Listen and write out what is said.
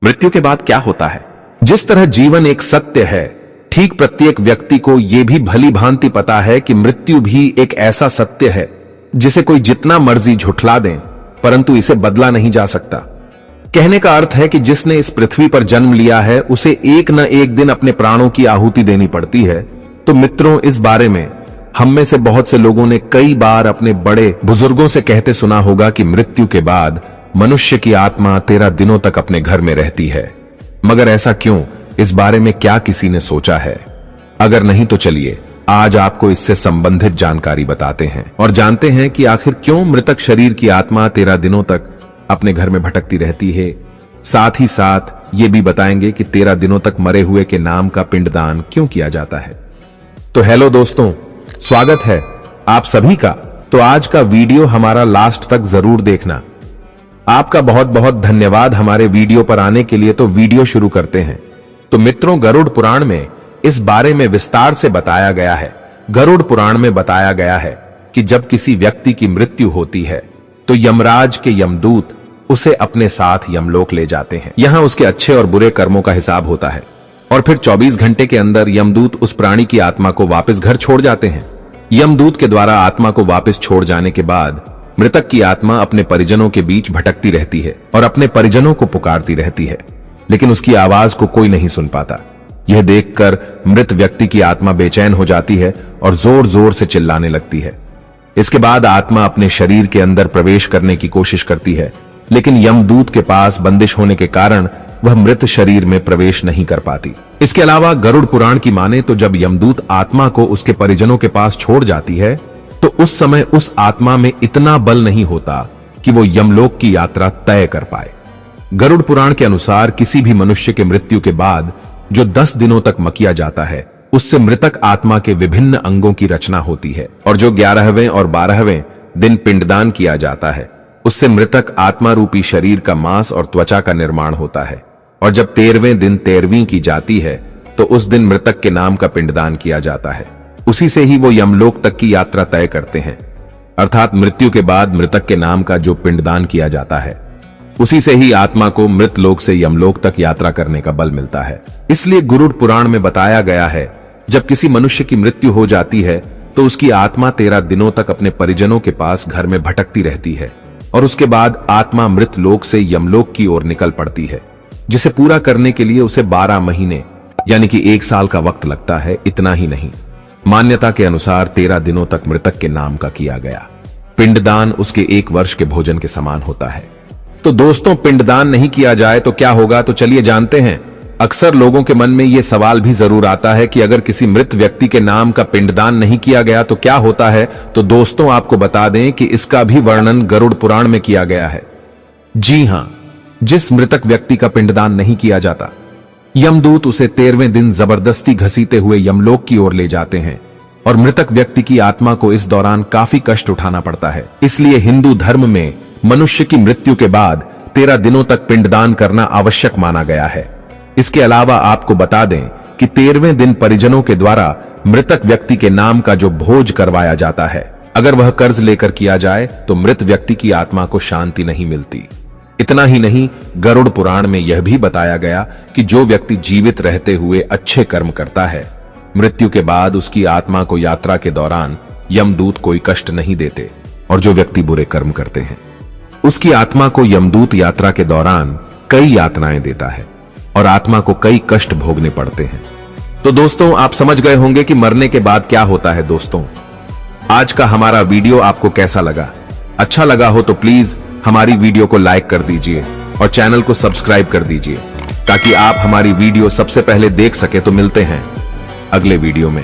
मृत्यु के बाद क्या होता है। जिस तरह जीवन एक सत्य है, ठीक प्रत्येक व्यक्ति को यह भी भली भांति पता है कि मृत्यु भी एक ऐसा सत्य है जिसे कोई जितना मर्जी झुठला दें, परंतु इसे बदला नहीं जा सकता। कहने का अर्थ है कि जिसने इस पृथ्वी पर जन्म लिया है उसे एक न एक दिन अपने प्राणों की आहुति देनी पड़ती है। तो मित्रों, इस बारे में हम में से बहुत से लोगों ने कई बार अपने बड़े बुजुर्गों से कहते सुना होगा कि मृत्यु के बाद मनुष्य की आत्मा 13 दिनों तक अपने घर में रहती है। मगर ऐसा क्यों, इस बारे में क्या किसी ने सोचा है? अगर नहीं तो चलिए आज आपको इससे संबंधित जानकारी बताते हैं और जानते हैं कि आखिर क्यों मृतक शरीर की आत्मा 13 दिनों तक अपने घर में भटकती रहती है। साथ ही साथ ये भी बताएंगे कि 13 दिनों तक मरे हुए के नाम का पिंडदान क्यों किया जाता है। तो हेलो दोस्तों, स्वागत है आप सभी का। तो आज का वीडियो हमारा लास्ट तक जरूर देखना। आपका बहुत बहुत धन्यवाद हमारे वीडियो पर आने के लिए। तो वीडियो शुरू करते हैं। तो मित्रों, गरुड़ पुराण में इस बारे में विस्तार से बताया गया है। गरुड़ पुराण में बताया गया है कि जब किसी व्यक्ति की मृत्यु होती है तो यमराज के यमदूत उसे अपने साथ यमलोक ले जाते हैं। यहां उसके अच्छे और बुरे कर्मों का हिसाब होता है और फिर 24 घंटे के अंदर यमदूत उस प्राणी की आत्मा को वापस घर छोड़ जाते हैं। यमदूत के द्वारा आत्मा को वापस छोड़ जाने के बाद मृतक की आत्मा अपने परिजनों के बीच भटकती रहती है और अपने परिजनों को पुकारती रहती है, लेकिन उसकी आवाज को कोई नहीं सुन पाता। यह देखकर मृत व्यक्ति की आत्मा बेचैन हो जाती है और जोर जोर से चिल्लाने लगती है। इसके बाद आत्मा अपने शरीर के अंदर प्रवेश करने की कोशिश करती है, लेकिन यमदूत के पास बंदिश होने के कारण वह मृत शरीर में प्रवेश नहीं कर पाती। इसके अलावा गरुड़ पुराण की माने तो जब यमदूत आत्मा को उसके परिजनों के पास छोड़ जाती है तो उस समय उस आत्मा में इतना बल नहीं होता कि वो यमलोक की यात्रा तय कर पाए। गरुड़ पुराण के अनुसार किसी भी मनुष्य के मृत्यु के बाद जो 10 दिनों तक मकिया जाता है उससे मृतक आत्मा के विभिन्न अंगों की रचना होती है और जो 11वें और 12वें दिन पिंडदान किया जाता है उससे मृतक आत्मा रूपी शरीर का मांस और त्वचा का निर्माण होता है। और जब 13वें दिन 13वीं की जाती है तो उस दिन मृतक के नाम का पिंडदान किया जाता है। उसी से ही वो यमलोक तक की यात्रा तय करते हैं। अर्थात मृत्यु के बाद मृतक के नाम का जो पिंडदान किया जाता है उसी से ही आत्मा को मृत लोक से यमलोक तक यात्रा करने का बल मिलता है। इसलिए गरुड़ पुराण में बताया गया है जब किसी मनुष्य की मृत्यु हो जाती है तो उसकी आत्मा 13 दिनों तक अपने परिजनों के पास घर में भटकती रहती है और उसके बाद आत्मा मृत लोक से यमलोक की ओर निकल पड़ती है, जिसे पूरा करने के लिए उसे 12 महीने यानी कि 1 साल का वक्त लगता है। इतना ही नहीं, मान्यता के अनुसार 13 दिनों तक मृतक के नाम का किया गया पिंडदान उसके 1 वर्ष के भोजन के समान होता है। तो दोस्तों, पिंडदान नहीं किया जाए तो क्या होगा, तो चलिए जानते हैं। अक्सर लोगों के मन में यह सवाल भी जरूर आता है कि अगर किसी मृत व्यक्ति के नाम का पिंडदान नहीं किया गया तो क्या होता है। तो दोस्तों, आपको बता दें कि इसका भी वर्णन गरुड़ पुराण में किया गया है। जी हां, जिस मृतक व्यक्ति का पिंडदान नहीं किया जाता, यमदूत उसे 13वें दिन जबरदस्ती घसीटे हुए यमलोक की ओर ले जाते हैं और मृतक व्यक्ति की आत्मा को इस दौरान काफी कष्ट उठाना पड़ता है। इसलिए हिंदू धर्म में मनुष्य की मृत्यु के बाद 13 दिनों तक पिंडदान करना आवश्यक माना गया है। इसके अलावा आपको बता दें कि 13वें दिन परिजनों के द्वारा मृतक व्यक्ति के नाम का जो भोज करवाया जाता है, अगर वह कर्ज लेकर किया जाए तो मृत व्यक्ति की आत्मा को शांति नहीं मिलती। इतना ही नहीं, गरुड़ पुराण में यह भी बताया गया कि जो व्यक्ति जीवित रहते हुए अच्छे कर्म करता है, मृत्यु के बाद उसकी आत्मा को यात्रा के दौरान यमदूत कोई कष्ट नहीं देते, और जो व्यक्ति बुरे कर्म करते हैं उसकी आत्मा को यमदूत यात्रा के दौरान कई यातनाएं देता है और आत्मा को कई कष्ट भोगने पड़ते हैं। तो दोस्तों, आप समझ गए होंगे कि मरने के बाद क्या होता है। दोस्तों, आज का हमारा वीडियो आपको कैसा लगा? अच्छा लगा हो तो प्लीज हमारी वीडियो को लाइक कर दीजिए और चैनल को सब्सक्राइब कर दीजिए ताकि आप हमारी वीडियो सबसे पहले देख सके। तो मिलते हैं अगले वीडियो में।